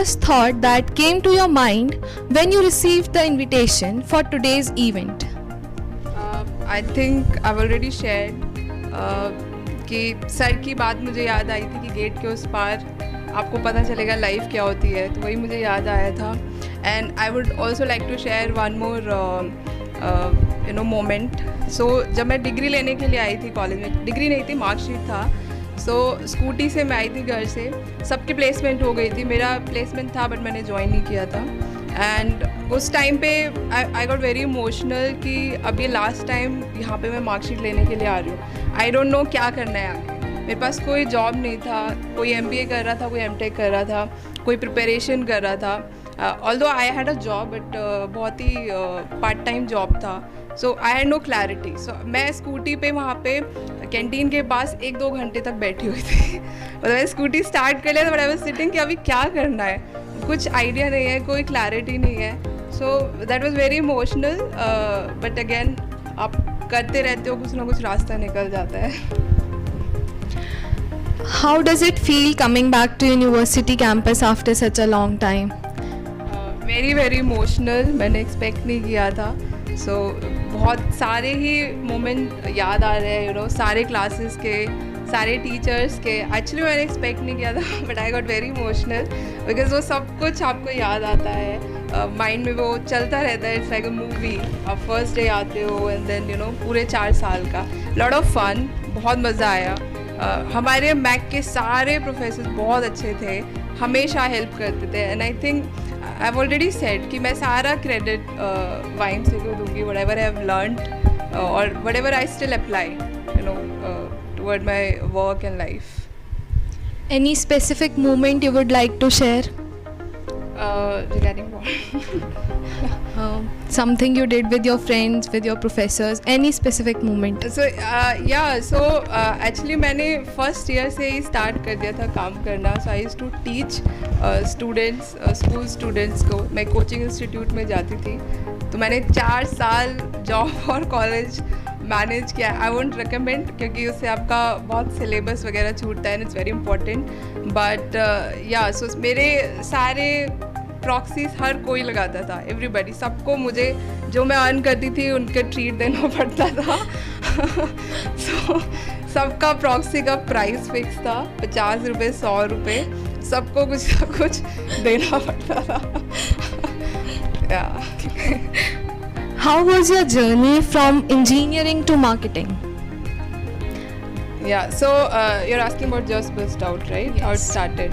first thought that came to your mind when you received the invitation for today's event? I think I've already shared कि sir की बात मुझे याद आई थी कि गेट के उस पार आपको पता चलेगा लाइफ क्या होती है, तो वही मुझे याद आया था. And I would also like to share one more moment. So जब मैं डिग्री लेने के लिए आई थी कॉलेज में, डिग्री नहीं थी मार्कशीट था, सो स्कूटी से मैं आई थी घर से. सबकी प्लेसमेंट हो गई थी, मेरा प्लेसमेंट था बट मैंने ज्वाइन नहीं किया था. एंड उस टाइम पे आई गॉट वेरी इमोशनल कि अब ये लास्ट टाइम यहाँ पे मैं मार्कशीट लेने के लिए आ रही हूँ. आई डोंट नो क्या करना है आगे. मेरे पास कोई जॉब नहीं था, कोई MBA कर रहा था, कोई MTech कर रहा था, कोई प्रिपरेशन कर रहा था. Although I had a job but बहुत ही पार्ट टाइम जॉब था. So I had no clarity. सो मैं स्कूटी पे वहाँ पे कैंटीन के पास 1-2 घंटे तक बैठी हुई थी. मतलब मैं स्कूटी स्टार्ट कर लिया था बट आई वाज सिटिंग कि अभी क्या करना है, कुछ आइडिया नहीं है, कोई क्लैरिटी नहीं है. So that was very emotional. But again आप करते रहते हो, कुछ ना कुछ रास्ता निकल जाता है. How does it feel coming back to university campus after such a long time? Very very emotional. मैंने एक्सपेक्ट नहीं किया था. सो बहुत सारे ही मोमेंट याद आ रहे हैं, सारे क्लासेस के, सारे टीचर्स के. एक्चुअली मैंने एक्सपेक्ट नहीं किया था but I got very emotional because वो सब कुछ आपको याद आता है. माइंड में वो चलता रहता है. It's like a movie. आप फर्स्ट डे आते हो एंड देन पूरे 4 साल का लॉट ऑफ फन. बहुत मज़ा आया. हमारे मैक के सारे प्रोफेसर बहुत अच्छे थे, हमेशा हेल्प करते थे. And I think I have already said कि मैं सारा क्रेडिट YMCA को दूंगी. Whatever I have learned और whatever I still apply toward my work and life. Any specific moment you would like to share? Regarding what? Something you did with your friends, with your professors, any specific moment? So actually मैंने first year से ही start कर दिया था काम करना. So I used to teach students, school students को. मैं कोचिंग इंस्टीट्यूट में जाती थी, तो मैंने 4 साल जॉब और कॉलेज मैनेज किया. आई वोंट रिकमेंड क्योंकि उससे आपका बहुत सिलेबस वगैरह छूटता है and it's very important. But या सो मेरे सारे प्रॉक्सीज हर कोई लगाता था, एवरीबडी. सबको मुझे जो मैं अर्न करती थी उनके ट्रीट देना पड़ता था. सो सबका प्रॉक्सी का प्राइस फिक्स था, 50 रुपये, 100 रुपये. सबको कुछ ना कुछ देना पड़ता था. How was your journey from engineering to marketing? Yeah, so you're asking about Just Burst Out, right? Yes. How it started.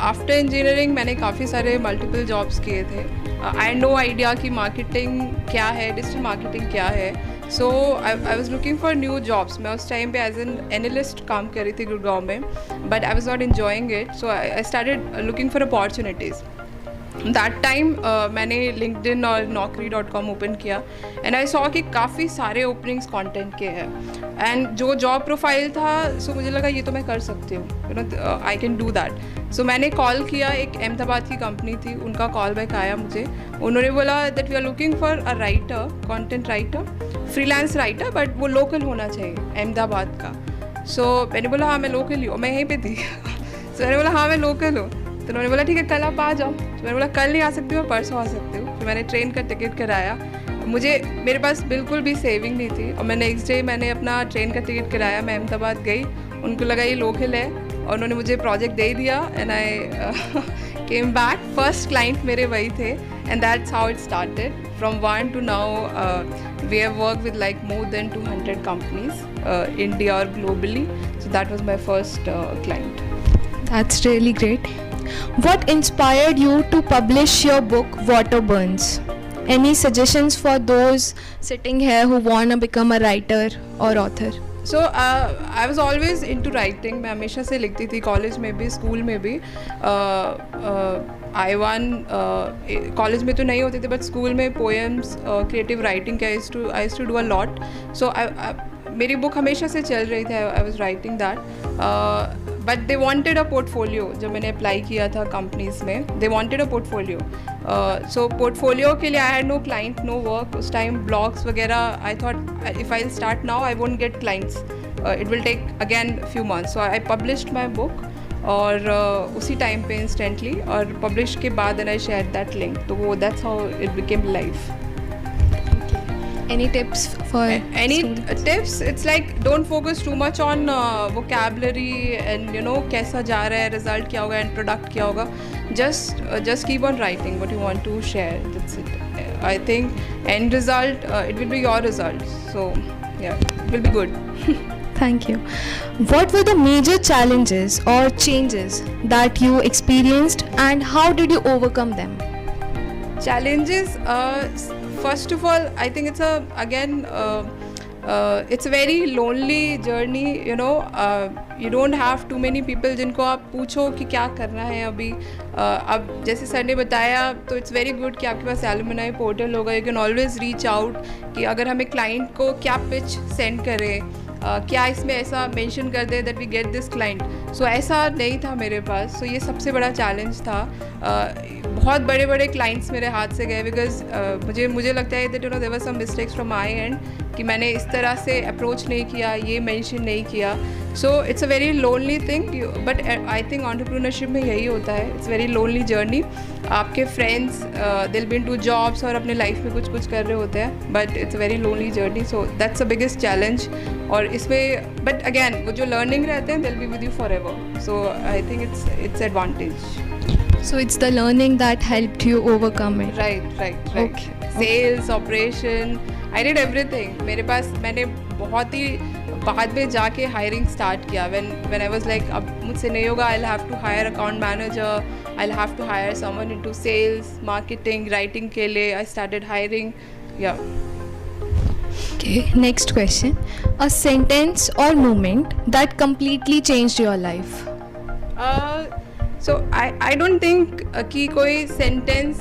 After engineering मैंने काफ़ी सारे मल्टीपल जॉब्स किए थे. आई हैड नो आइडिया कि मार्केटिंग क्या है, डिजिटल मार्केटिंग क्या है. So I was looking for new jobs. मैं उस टाइम पे एज एन एनालिस्ट काम कर रही थी गुड़गांव में, but I was not enjoying it. So I started looking for opportunities. That time मैंने लिंक्डइन और naukri.com ओपन किया एंड आई सॉ कि काफ़ी सारे ओपनिंग्स कंटेंट के हैं. एंड जो जॉब प्रोफाइल था, सो मुझे लगा ये तो मैं कर सकती हूँ, आई कैन डू दैट. सो मैंने कॉल किया. एक अहमदाबाद की कंपनी थी, उनका कॉल बैक आया मुझे. उन्होंने बोला that we are looking for a writer, content writer, freelance writer, but वो लोकल होना चाहिए, अहमदाबाद का. सो मैंने बोला हाँ मैं लोकल ही हूँ, मैं यहीं पे थी. सो मैंने बोला हाँ मैं लोकल हूँ. तो उन्होंने बोला ठीक है कल आप आ जाओ. तो मैंने बोला कल नहीं आ सकती हूँ, परसों आ सकती हूँ. फिर मैंने ट्रेन का टिकट कराया. मेरे पास बिल्कुल भी सेविंग नहीं थी और मैं नेक्स्ट डे मैंने अपना ट्रेन का टिकट कराया. मैं अहमदाबाद गई, उनको लगा ये लोकल है और उन्होंने मुझे प्रोजेक्ट दे दिया and I came back. First client मेरे वही थे and that's how it started. From 1 to now, we have worked with like more than 200 companies, India or globally. So that was my first client. That's really great. What inspired you to publish your book Water Burns? Any suggestions for those sitting here who want to become a writer or author? So I was always into writing. मैं हमेशा से लिखती थी, college में भी, school में भी. I1 college में तो नहीं होते थे बट स्कूल में पोएम्स, क्रिएटिव राइटिंग के I used to do a lot. So मेरी बुक हमेशा से चल रही थी. I was writing that, but they wanted a portfolio. जब मैंने अप्लाई किया था कंपनीज में, they wanted a portfolio. So portfolio के लिए I had no client, no work. उस टाइम ब्लॉग्स वगैरह, I thought if I start now I won't get clients. It will take again few months. So I published my book और उसी time पे instantly, और publish के बाद and I share that link, तो वो that's how it became live. Any tips for Any students? tips? It's like don't focus too much on vocabulary and कैसा जा रहा है, result क्या होगा and product क्या होगा. Just keep on writing what you want to share. That's it. I think end result it will be your result. So yeah, it will be good. Thank you. What were the major challenges or changes that you experienced, and how did you overcome them? Challenges, first of all, I think it's it's a very lonely journey. You don't have too many people जिनको आप पूछो कि क्या करना है अभी. अब जैसे सर ने बताया, तो इट्स वेरी गुड कि आपके पास एलुमनाई पोर्टल होगा. You can always reach out कि अगर हमें क्लाइंट को क्या पिच सेंड करें, क्या इसमें ऐसा मेंशन कर दे that we get this client. So ऐसा नहीं था मेरे पास. सो ये सबसे बड़ा चैलेंज था. बहुत बड़े बड़े क्लाइंट्स मेरे हाथ से गए बिकॉज मुझे लगता है that there were some mistakes from my end कि मैंने इस तरह से अप्रोच नहीं किया, ये मेंशन नहीं किया. So it's a very lonely thing, but I think entrepreneurship में यही होता है. It's very lonely journey. आपके फ्रेंड्स दिल बिन टू जॉब्स और अपने लाइफ में कुछ कर रहे होते हैं, but it's a very lonely journey. So that's the biggest challenge. और इसमें बट अगेन वो जो लर्निंग रहते हैं दिल be with you for ever. So I think it's advantage. So it's the learning that helped you overcome it. Right. Okay. Sales, operation, I did everything. मैंने बहुत ही बाद में जाके हायरिंग स्टार्ट किया. when I was like अब मुझसे नहीं होगा, I'll have to hire account manager, I'll have to hire someone into sales, marketing, writing के लिए I started hiring. Yeah. Okay, next question. A sentence or moment that completely changed your life. So I don't think कि कोई sentence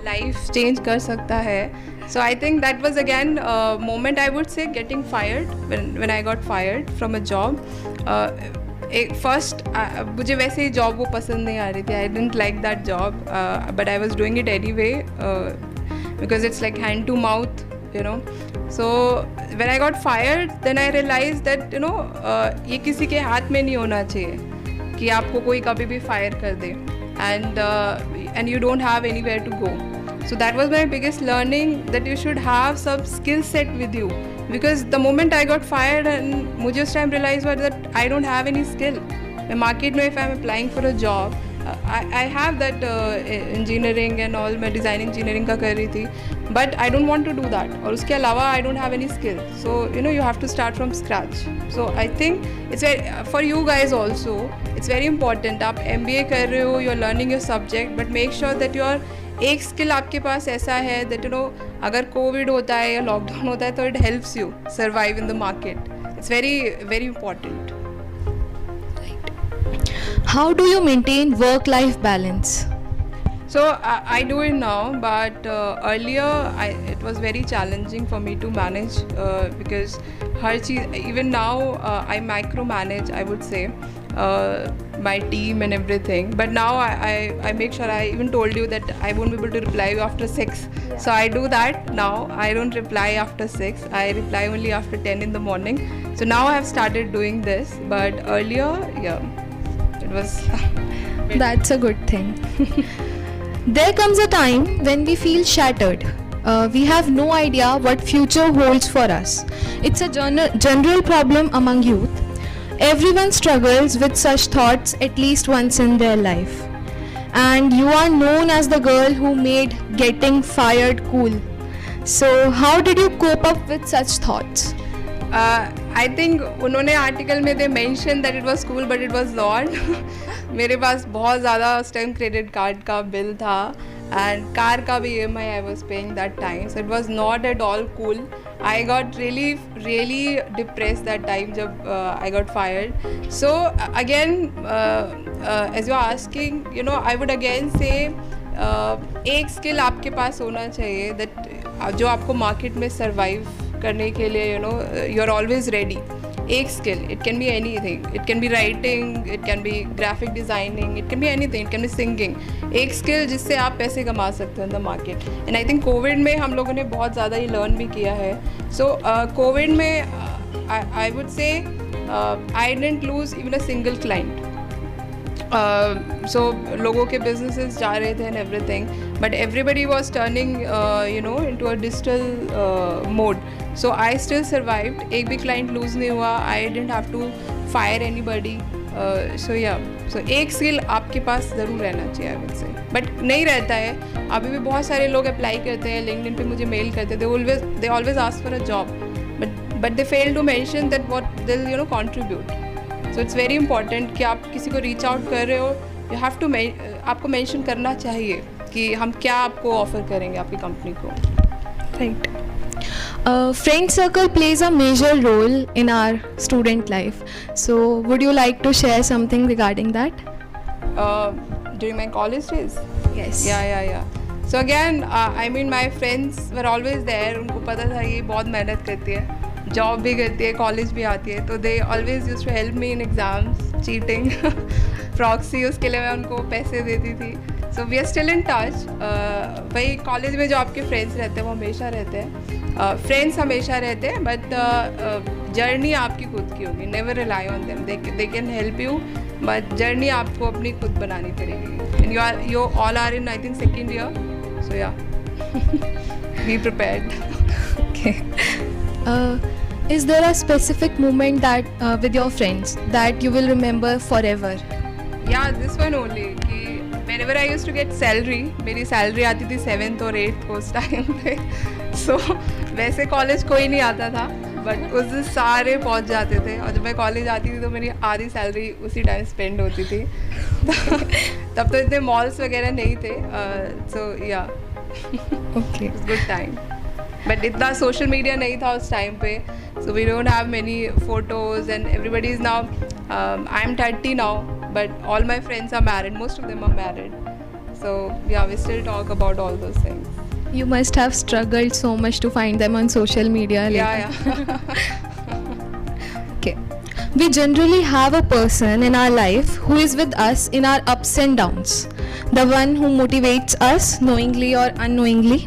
life change कर सकता है. So I think that was again moment, I would say getting fired. When I got fired from a job. एक first मुझे वैसे ही job वो पसंद नहीं आ रही थी. I didn't like that job, but I was doing it anyway because it's like hand to mouth, So when I got fired, then I realized that ये किसी के हाथ में नहीं होना चाहिए कि आपको कोई कभी भी फायर कर दे, and you don't have anywhere to go. So that was my biggest learning, that you should have some skill set with you, because the moment I got fired and मुझे उस time realize हुआ that I don't have any skill. मैं market में if I'm applying for a job, I have that engineering and all, मैं design engineering का कर रही थी, but I don't want to do that. और उसके अलावा I don't have any skill. So you have to start from scratch. So I think it's very, for you guys also, it's very important. आप MBA कर रहे हो, you're learning your subject, but make sure that your एक skill आपके पास ऐसा है that अगर Covid होता है या लॉकडाउन होता है तो it helps you survive in the market. It's very very important. How do you maintain work-life balance? So I do it now, but earlier it was very challenging for me to manage, because her cheese, even now I micromanage, I would say, my team and everything. But now I make sure, I even told you that I won't be able to reply you after 6. Yeah. So I do that now. I don't reply after 6. I reply only after 10 in the morning. So now I have started doing this, but earlier, yeah, it was That's a good thing. There comes a time when we feel shattered. We have no idea what future holds for us. It's a general problem among youth. Everyone struggles with such thoughts at least once in their life. And you are known as the girl who made getting fired cool. So how did you cope up with such thoughts? I think उन्होंने article में they mentioned that it was cool, but it was not. मेरे पास बहुत ज़्यादा उस time credit card का bill था, and car का भी EMI I was paying that time, so it was not at all cool. I got really depressed that time जब I got fired. So again, as you are asking, I would again say, एक skill आपके पास होना चाहिए that जो आपको market में survive करने के लिए you are always ready. एक skill, it can be anything, it can be writing, it can be graphic designing, it can be anything, it can be singing. एक स्किल जिससे आप पैसे कमा सकते हो in the market. And I think Covid में हम लोगों ने बहुत ज़्यादा ही लर्न भी किया है. So कोविड में I would say I didn't lose even a single client. So लोगों के businesses जा रहे थे and everything, but everybody was turning into a digital mode. So I still survived. एक भी client lose नहीं हुआ. I didn't have to fire anybody. So एक skill आपके पास ज़रूर रहना चाहिए, I would say. But नहीं रहता है. अभी भी बहुत सारे लोग apply करते हैं, LinkedIn पे मुझे mail करते हैं. They always ask for a job, but they fail to mention that what they'll contribute. So it's very important कि आप किसी को reach out कर रहे हो, you have to आपको mention करना चाहिए कि हम क्या आपको offer करेंगे आपकी company को. Right. Friend circle plays a major role in our student life. So would you like to share something regarding that? During my college days? Yes. Yeah. So again, I mean my friends were always there. उनको पता था ये बहुत मेहनत करती है, job भी करती है, कॉलेज भी आती है, तो they always used to help me in exams, cheating, proxy, उसके लिए मैं उनको पैसे देती थी. So we are still in touch. वही कॉलेज में जो आपके फ्रेंड्स रहते हैं वो हमेशा रहते हैं, फ्रेंड्स हमेशा रहते हैं, बट जर्नी आपकी खुद की होगी. Never rely on them. They can help you, but journey आपको अपनी खुद बनानी पड़ेगी. And you all are in, I think, second year. So yeah, be prepared. Okay. Is there a specific moment that with your friends that you will remember forever? Yeah, this one only. कि whenever I used to get salary, मेरी salary आती थी 7th और 8th को उस time पे. So वैसे college कोई नहीं आता था, बट उस दिन सारे पहुंच जाते थे, और जब मैं कॉलेज आती थी तो मेरी आधी सैलरी उसी टाइम स्पेंड होती थी. तब तो इतने मॉल्स वगैरह नहीं थे. So yeah. Okay. Good time. But इतना सोशल मीडिया नहीं था उस टाइम पे, so we don't have many photos and everybody is now. I am 30 now, but all my friends are married, most of them are married. So yeah, we still talk about all those things. You must have struggled so much to find them on social media later. Yeah. Okay. We generally have a person in our life who is with us in our ups and downs. The one who motivates us knowingly or unknowingly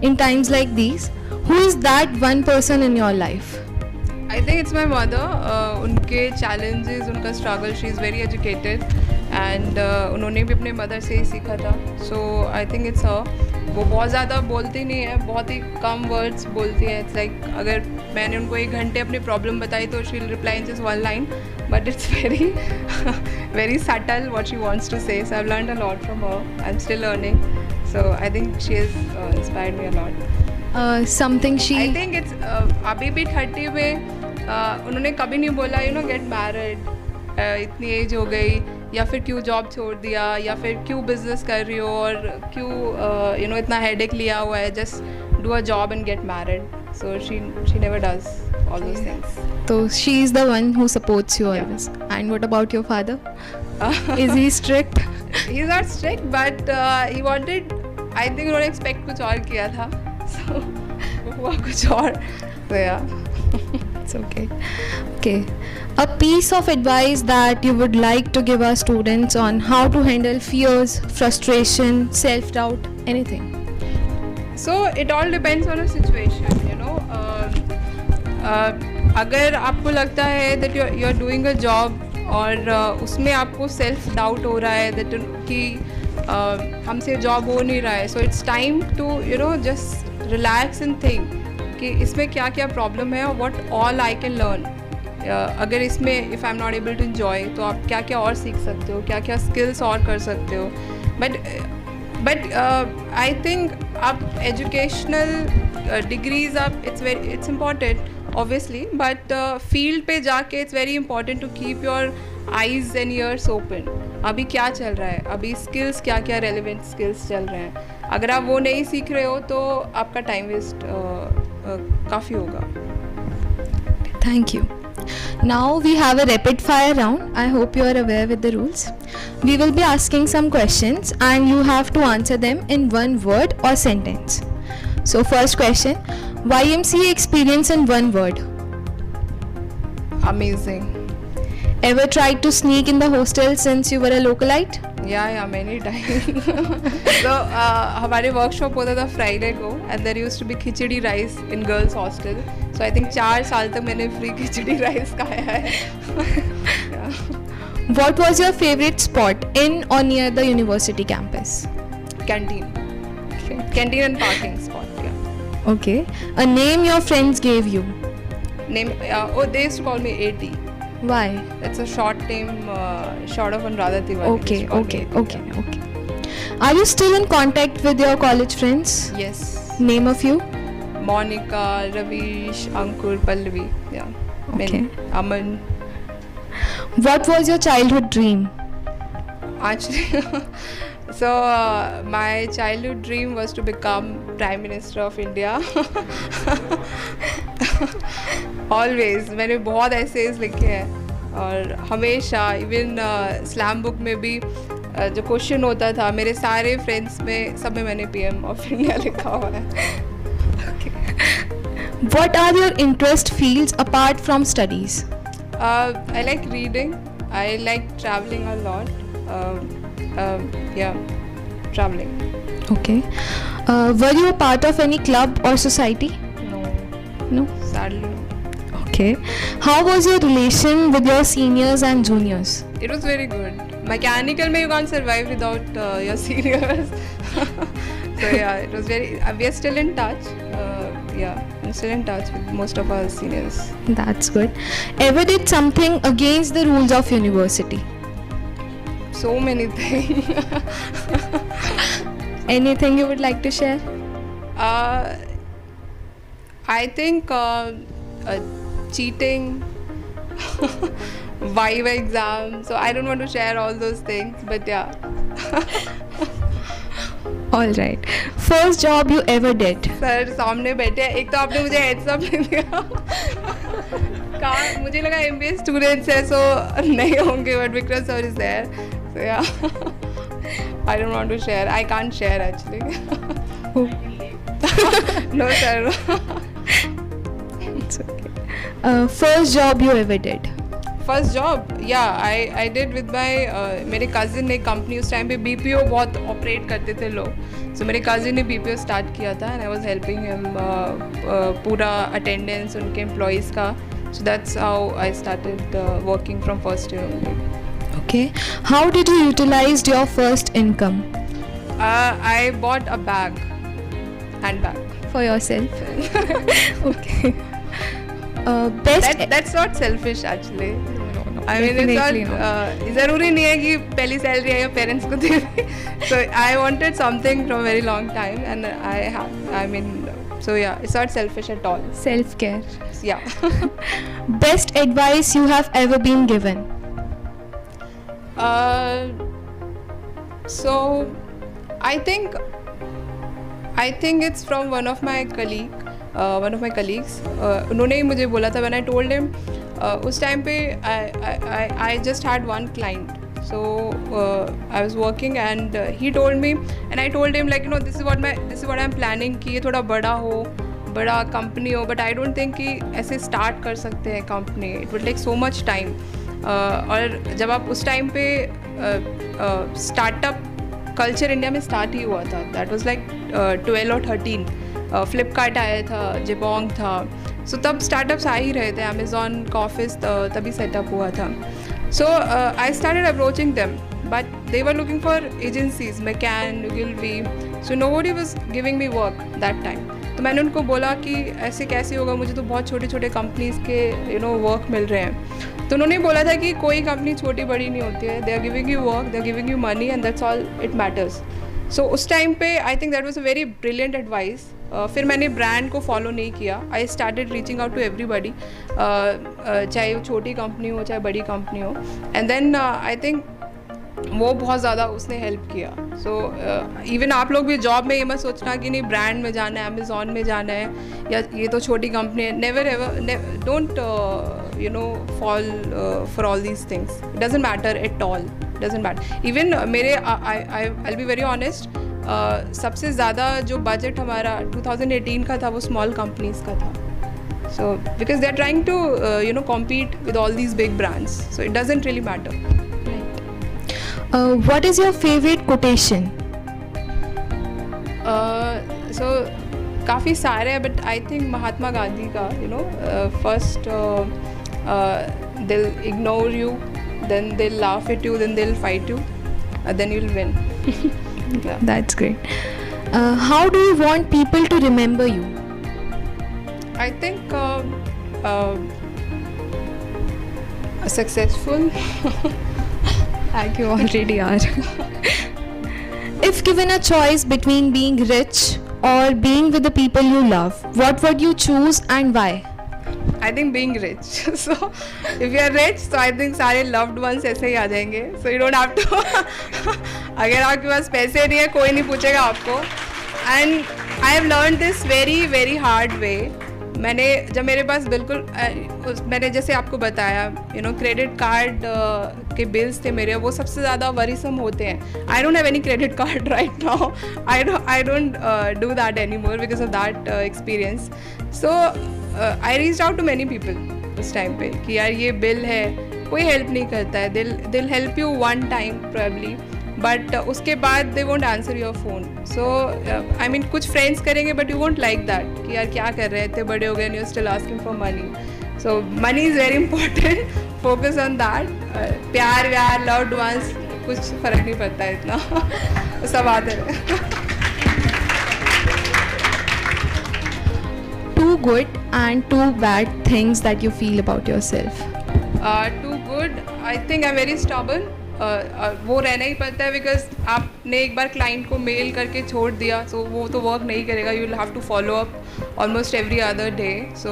in times like these. Who is that one person in your life? I think it's my mother. उनके challenges, उनका struggle, she is very educated and उन्होंने भी अपने mother से ही सीखा था. So I think it's her. वो बहुत ज़्यादा बोलती नहीं है, बहुत ही कम words बोलती है. It's like अगर मैंने उनको 1 घंटे अपनी problem बताई तो she'll reply in just 1 line, but it's very subtle what she wants to say. So I've learned a lot from her. I'm still learning. So I think she has inspired me a lot. Something she... I think it's अभी भी 30 में उन्होंने कभी नहीं बोला get married, इतनी as हो गई, या फिर क्यों जॉब छोड़ दिया, या फिर क्यों बिजनेस कर रही हो, और क्यों इतना हेडेक लिया हुआ है. Just do a job and get married. So she never does all those things. So she is the one who supports you always. And what about your father? Is he strict? He's not strict, but he wanted, I think उन्होंने expect कुछ और किया था, so हुआ कुछ और. So yeah. It's okay. Okay. A piece of advice that you would like to give our students on how to handle fears, frustration, self-doubt, anything. So it all depends on a situation, अगर आपको लगता है that you're doing a job और उसमें आपको self doubt हो रहा है that कि हमसे जॉब हो नहीं रहा है, so it's time to just relax and think कि इसमें क्या क्या प्रॉब्लम है और what all I can learn. अगर इसमें if I'm not able to enjoy, तो आप क्या क्या और सीख सकते हो, क्या क्या skills और कर सकते हो. But I think आप educational degrees it's important obviously, but field पे जाके it's very important to keep your eyes and ears open. अभी क्या चल रहा है, अभी skills क्या क्या relevant skills चल रहे हैं. अगर आप वो नहीं सीख रहे हो तो आपका time waste काफ़ी होगा. Thank you. Now we have a rapid fire round. I hope you are aware with the rules. We will be asking some questions and you have to answer them in one word or sentence. So first question, YMCA experience in one word. Amazing. Ever tried to sneak in the hostel since you were a localite? Yeah, many times. So हमारे workshop होता था Friday को, and there used to be khichdi rice in girls hostel. So I think 4 साल तक मैंने free खिचड़ी rice खाया है. What was your favorite spot in or near the university campus? Canteen. Canteen and parking spot, yeah. Okay. A name your friends gave you. Name, they used to call me AT. Why? It's a short name, short of Anuradha Tiwari. Okay, They used to call okay, me AT, okay, yeah. okay. Are you still in contact with your college friends? Yes. Name a few. Monica, Ravish, Ankur, Pallavi, yeah. Okay. Many. Aman. What was your childhood dream? Actually, so my childhood dream was to become Prime Minister of India. Always, मैंने बहुत essays लिखे हैं और हमेशा even slam book में भी जो question होता था मेरे सारे फ्रेंड्स में सब में मैंने PM ऑफ इंडिया लिखा हुआ है. What are your interest fields apart from studies? I like reading. I like traveling a lot. Yeah, traveling. Okay. Were you a part of any club or society? No, No. sadly no. Okay. How was your relation with your seniors and juniors? It was very good. Mechanical mein you can't survive without your seniors. So yeah, it was very. We are still in touch. Yeah, I'm still in touch with most of our seniors. That's good. Ever did something against the rules of university? So many things. Anything you would like to share? I think cheating, Viva exam. So I don't want to share all those things, but yeah. All right. First job you ever did? Sir सामने बैठे हैं. एक तो आपने मुझे heads up नहीं दिया. मुझे लगा MBA स्टूडेंट्स है सो नहीं होंगे but Vikram sir is there. So yeah. I don't want to share. I can't share actually. No sir. It's okay. First job you ever did? First job या आई डिड विद माई मेरे cousin ने company उस time पे BPO बहुत operate करते थे लोग. सो मेरे कज़िन ने BPO स्टार्ट किया था and I was helping him पूरा अटेंडेंस उनके एम्प्लॉयज़ का. So that's how I started working from first year only. Okay. How did you utilize your first income? I bought a bag, handbag. For yourself? Okay. Best. That's not selfish actually. No, I mean, it's definitely not. ज़रूरी नहीं है कि पहली salary है या parents को दे. So I wanted something from a very long time, and I have. I mean, so yeah, it's not selfish at all. Self-care. Yeah. Best advice you have ever been given? So I think it's from one of my colleagues. उन्होंने ही मुझे बोला था when I told him. उस time पे I just had one client. So I was working and he told me and I told him like this is what I'm planning कि ये थोड़ा बड़ा कंपनी हो but I don't think कि ऐसे start कर सकते हैं company. It will take so much time. और जब आप उस टाइम पे स्टार्टअप कल्चर इंडिया में स्टार्ट ही हुआ था. दैट वाज लाइक 12 और 13. फ्लिपकार्ट आया था, जिबोंग था. सो तब स्टार्टअप्स आ ही रहे थे. अमेज़ॉन का ऑफिस तभी सेटअप हुआ था. So I started approaching them but they were looking for agencies, McCann, Ogilvy. So nobody was giving me work that time. तो मैंने उनको बोला कि ऐसे कैसे होगा, मुझे तो बहुत छोटे छोटे कंपनीज़ के वर्क मिल रहे हैं. तो उन्होंने बोला था कि कोई कंपनी छोटी बड़ी नहीं होती है. They are giving you work, they are giving you money and that's all it matters. So उस टाइम पे I think that was a very brilliant advice. फिर मैंने ब्रांड को फॉलो नहीं किया. I started reaching out to everybody, चाहे वो छोटी कंपनी हो चाहे बड़ी कंपनी हो. एंड देन आई थिंक वो बहुत ज़्यादा उसने हेल्प किया. सो इवन आप लोग भी जॉब में ये मत सोचना कि नहीं ब्रांड में जाना है, अमेज़ॉन में जाना है या ये तो छोटी कंपनी है. Never ever don't fall for all these things. It doesn't matter at all. Doesn't matter. Even मेरे I will be very honest, सबसे ज़्यादा जो बजट हमारा 2018 का था वो स्मॉल कंपनीज़ का था. So because they are trying to compete with all these big brands. So it doesn't really matter. What is your favorite quotation? So काफ़ी सारे हैं but I think Mahatma Gandhi का first they'll ignore you then they'll laugh at you, then they'll fight you, then you'll win. Yeah. That's great. How do you want people to remember you? I think successful. Like you already are. If given a choice between being rich or being with the people you love, what would you choose and why? I think being rich. So if you are rich, so I think सारे loved ones ऐसे ही आ जाएंगे. So you don't have to. अगर आपके पास पैसे नहीं है, कोई नहीं पूछेगा आपको. And I have learned this very very hard way. मैंने जब मेरे पास बिल्कुल मैंने जैसे आपको बताया क्रेडिट कार्ड के बिल्स थे मेरे, वो सबसे ज़्यादा वरीसम होते हैं. I don't have any credit card right now. I don't do that any more because of that experience. So I reached out to many people उस टाइम पे कि यार ये बिल है, कोई हेल्प नहीं करता है. दिल help you one time probably, but उसके बाद they won't answer your phone. So I mean कुछ फ्रेंड्स करेंगे but you won't like that कि यार क्या कर रहे हैं, इतने बड़े हो गए and you still asking for money. So money is very important. Focus on that. प्यार व्यार लव्ड वंस कुछ फ़र्क नहीं पड़ता है इतना. सब आते रहे. Two good and two bad things that you feel about yourself. Too good, I think I'm very stubborn. वो रहना ही पड़ता है बिकॉज आपने एक बार क्लाइंट को मेल करके छोड़ दिया, सो वो तो वर्क नहीं करेगा. You will have to follow up almost every other day. So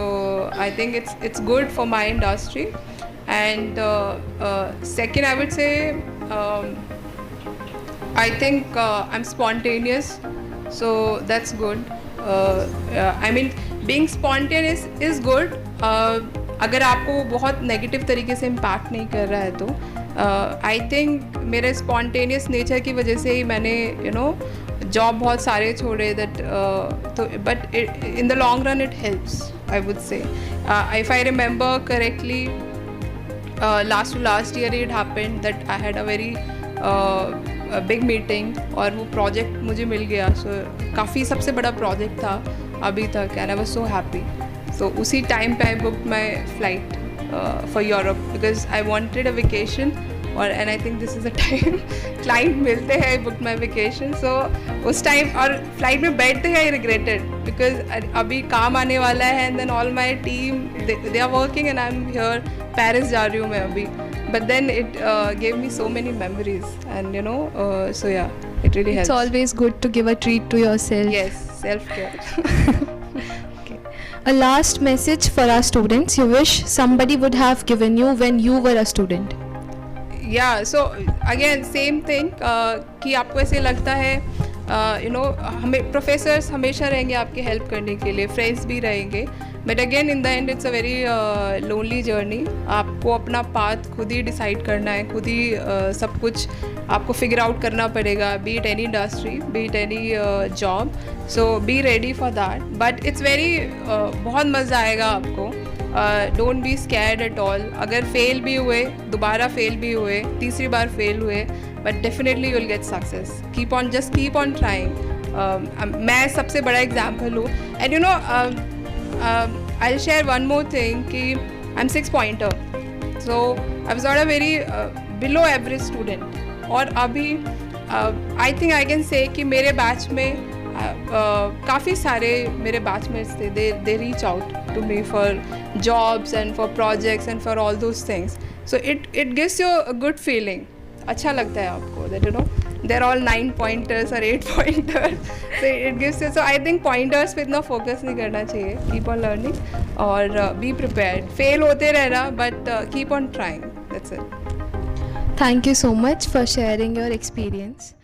I think it's good for my industry. And second I would say I think I am spontaneous, so that's good. I mean being spontaneous is good अगर आपको वो बहुत negative तरीके से impact नहीं कर रहा है तो. आई थिंक मेरे स्पॉन्टेनियस नेचर की वजह से ही मैंने जॉब बहुत सारे छोड़े दैट. तो but in the long run it helps I would से. If I remember correctly last year it happened that I had a very big meeting और वो प्रोजेक्ट मुझे मिल गया. सो काफ़ी सबसे बड़ा प्रोजेक्ट था अभी तक and I was so happy. So उसी टाइम पे I booked my flight for Europe because I wanted a vacation और and I think this is the time client मिलते हैं. I booked my vacation. So उस time और flight में बैठते हैं I regretted because अभी काम आने वाला है and then all my team they are working and I'm here. Paris जा रही हूँ मैं अभी. But then it gave me so many memories and so yeah, it really helps. It's always good to give a treat to yourself. Yes, self-care. A last message for our students you wish somebody would have given you when you were a student. Yeah, so again same thing कि आपको ऐसे लगता है हमें professors हमेशा रहेंगे आपकी help करने के लिए, फ्रेंड्स भी रहेंगे, but again in the end it's a very lonely journey. आपको अपना पाथ खुद ही डिसाइड करना है, खुद ही सब कुछ आपको फिगर आउट करना पड़ेगा, be it any industry, be it any job. So be ready for that. But it's very बहुत मज़ा आएगा आपको. Don't be scared at all. अगर फेल भी हुए, दोबारा फेल भी हुए, तीसरी बार फेल हुए, but definitely you will get success. Just keep on trying. मैं सबसे बड़ा एग्जाम्पल हूँ. And I will share one more thing कि I am 6 pointer. So I was not a very below average student. और अभी आई think I can say कि मेरे batch में काफ़ी सारे मेरे बैचमेट्स थे. They reach out to me for jobs and for projects and for all those things. So it gives you a good feeling. अच्छा लगता है आपको that they're all 9 pointers or 8 pointers. So it gives you, so I think pointers पे इतना focus नहीं करना चाहिए. Keep on learning और be prepared. Fail होते रहना but keep on trying. That's it. Thank you so much for sharing your experience.